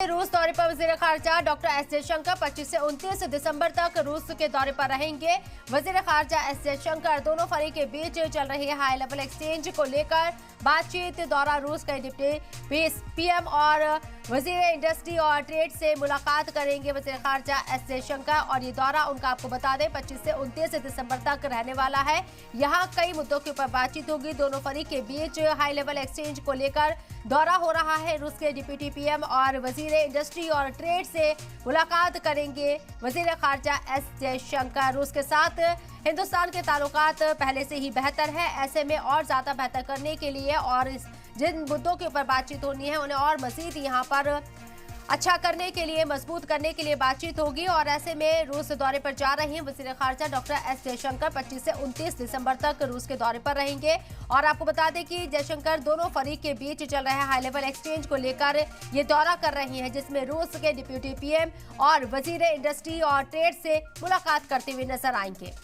रूस दौरे पर वजीर खारजा डॉक्टर एस जयशंकर 25 से 29 दिसंबर तक रूस के दौरे पर रहेंगे। वजीर खारजा एस जयशंकर दोनों फरीक के बीच चल रही हाई लेवल एक्सचेंज को लेकर बातचीत दौरान रूस के डिप्टी पीएम और वजीर इंडस्ट्री और ट्रेड से मुलाकात करेंगे वजीर खारजा एस जयशंकर। और ये दौरा उनका आपको बता दें 25 से 29 दिसंबर तक रहने वाला है। यहाँ कई मुद्दों के ऊपर बातचीत होगी। दोनों फरीक के बीच हाई लेवल एक्सचेंज को लेकर दौरा हो रहा है। रूस के डिप्टी पीएम और वजीर इंडस्ट्री और ट्रेड से मुलाकात करेंगे वजीर खारजा एस जयशंकर। रूस के साथ हिंदुस्तान के ताल्लुकात पहले से ही बेहतर है, ऐसे में और ज्यादा बेहतर करने के लिए और जिन मुद्दों के ऊपर बातचीत होनी है उन्हें और मजीद यहाँ पर अच्छा करने के लिए, मजबूत करने के लिए बातचीत होगी। और ऐसे में रूस दौरे पर जा रहे हैं वजीर खारजा डॉक्टर एस जयशंकर 25 से 29 दिसंबर तक रूस के दौरे पर रहेंगे। और आपको बता दें कि जयशंकर दोनों फरीक के बीच चल रहे हाई लेवल एक्सचेंज को लेकर ये दौरा कर रही हैं, जिसमें रूस के डिप्टी पीएम और वजीर इंडस्ट्री और ट्रेड से मुलाकात करते हुए नजर आएंगे।